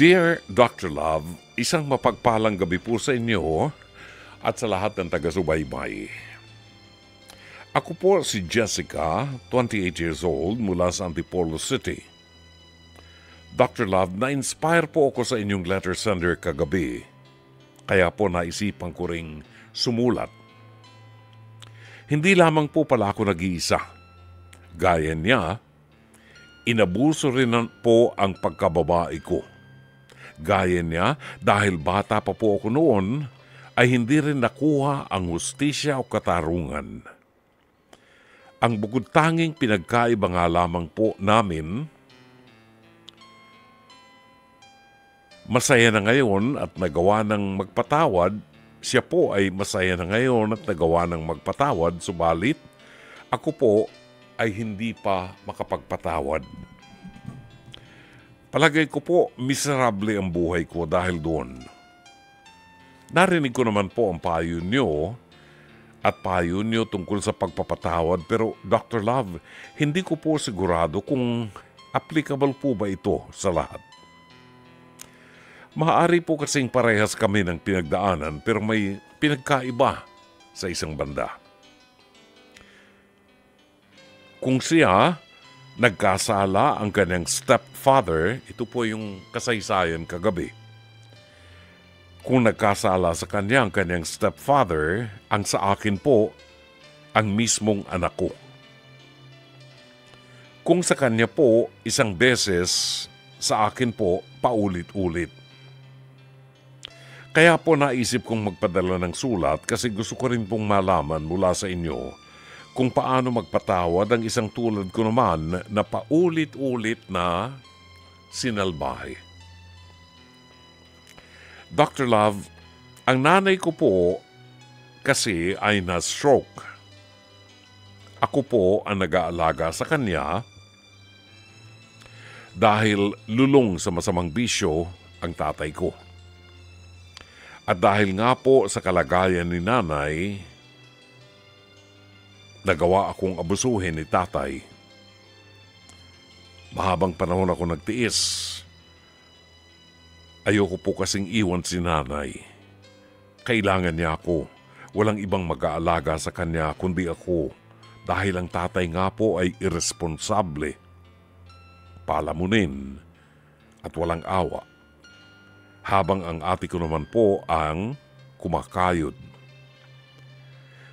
Dear Dr. Love, isang mapagpalang gabi po sa inyo at sa lahat ng taga-subaybay. Ako po si Jessica, 28 years old, mula sa Antipolo City. Dr. Love, na-inspire po ako sa inyong letter sender kagabi, kaya po naisipan ko ring sumulat. Hindi lamang po pala ako nag-iisa. Gaya niya, inabuso rin po ang pagkababae ko. Gaya niya, dahil bata pa po ako noon, ay hindi rin nakuha ang hustisya o katarungan. Ang bukod tanging pinagkaiba nga lamang po namin, masaya na ngayon at nagawa ng magpatawad, siya po ay masaya na ngayon at nagawa ng magpatawad, subalit ako po ay hindi pa makapagpatawad. Palagay ko po, miserable ang buhay ko dahil doon. Narinig ko naman po ang payo niyo at payo niyo tungkol sa pagpapatawad, pero Dr. Love, hindi ko po sigurado kung applicable po ba ito sa lahat. Maaari po kasing parehas kami ng pinagdaanan pero may pinagkaiba sa isang banda. Kung siya nagkasala ang kanyang stepfather, ito po yung kasaysayan kagabi. Kung nagkasala sa kanya ang kanyang stepfather, ang sa akin po, ang mismong anak ko. Kung sa kanya po, isang beses, sa akin po, paulit-ulit. Kaya po naisip kong magpadala ng sulat kasi gusto ko rin pong malaman mula sa inyo kung paano magpatawad ang isang tulad ko naman na paulit-ulit na sinalbahe. Dr. Love, ang nanay ko po kasi ay na-stroke. Ako po ang nag-aalaga sa kanya dahil lulong sa masamang bisyo ang tatay ko. At dahil nga po sa kalagayan ni nanay, nagawa akong abusuhin ni tatay. Mahabang panahon ako nagtiis. Ayoko po kasing iwan si nanay. Kailangan niya ako. Walang ibang mag-aalaga sa kanya kundi ako. Dahil ang tatay nga po ay irresponsable, palamunin at walang awa. Habang ang ate ko naman po ang kumakayod.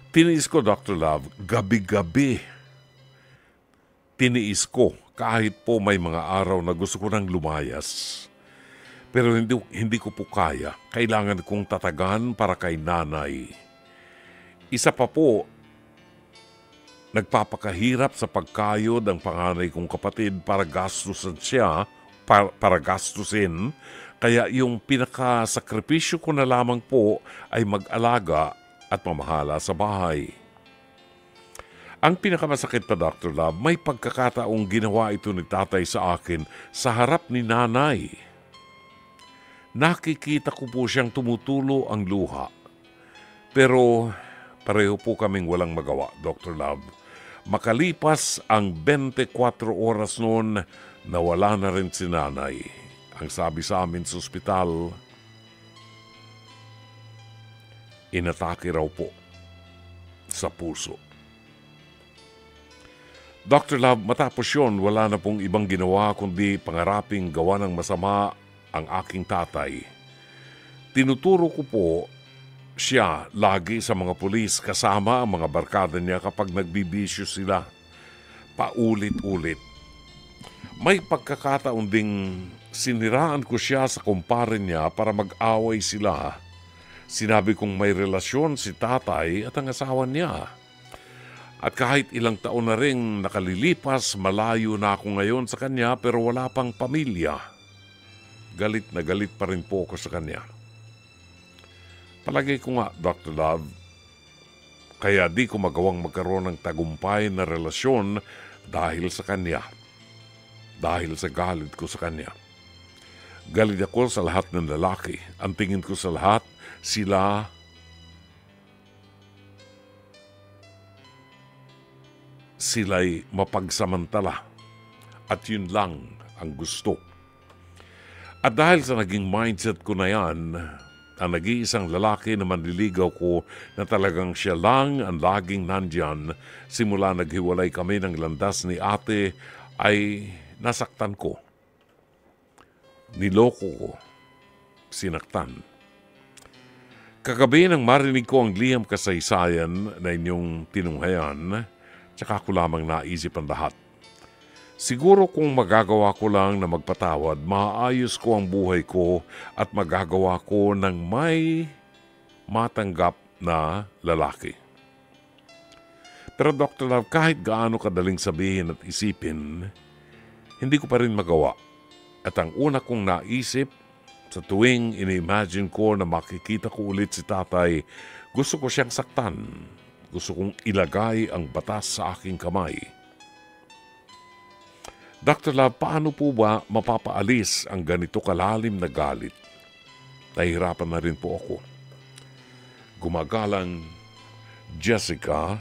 Tiniis ko, Dr. Love, gabi-gabi. Tiniis ko kahit po may mga araw na gusto ko nang lumayas. Pero hindi ko po kaya. Kailangan kong tatagan para kay nanay. Isa pa po, nagpapakahirap sa pagkayod ang panganay kong kapatid para gastusin siya, para gastusin. Kaya yung pinakasakripisyo ko na lamang po ay mag-alaga at mamahala sa bahay. Ang pinakamasakit pa, Dr. Love, may pagkakataong ginawa ito ni tatay sa akin sa harap ni nanay. Nakikita ko po siyang tumutulo ang luha. Pero pareho po kaming walang magawa, Dr. Love. Makalipas ang 24 oras noon, nawala na rin si nanay. Ang sabi sa amin sa ospital, inatake raw po sa puso. Dr. Love, matapos yun, wala na pong ibang ginawa kundi pangaraping gawa ng masama ang aking tatay. Tinuturo ko po siya lagi sa mga pulis kasama ang mga barkada niya kapag nagbibisyo sila. Paulit-ulit. May pagkakataon ding siniraan ko siya sa kumpare niya para mag-away sila. Sinabi kong may relasyon si tatay at ang asawa niya. At kahit ilang taon na rin nakalilipas, malayo na ako ngayon sa kanya pero wala pang pamilya. Galit na galit pa rin po ako sa kanya. Palagay ko nga, Dr. Love, kaya di ko magawang magkaroon ng tagumpay na relasyon dahil sa kanya. Dahil sa galit ko sa kanya. Galit ako sa lahat ng lalaki. Ang tingin ko sa lahat, sila'y mapagsamantala. At yun lang ang gusto. At dahil sa naging mindset ko na yan, ang nag-iisang lalaki na manliligaw ko na talagang siya lang ang laging nandyan simula naghiwalay kami ng landas ni ate ay nasaktan ko. Niloko ko. Sinaktan. Kagabi nang marinig ko ang liham kasaysayan na inyong tinunghayan, tsaka ko lamang naisip ang lahat. Siguro kung magagawa ko lang na magpatawad, maayos ko ang buhay ko at magagawa ko ng may matanggap na lalaki. Pero Dr. Love, kahit gaano kadaling sabihin at isipin, hindi ko pa rin magawa. At ang una kong naisip, sa tuwing ini-imagine ko na makikita ko ulit si tatay, gusto ko siyang saktan. Gusto kong ilagay ang batas sa aking kamay. Dr. Love, paano po ba mapapaalis ang ganito kalalim na galit? Nahihirapan na rin po ako. Gumagalang Jessica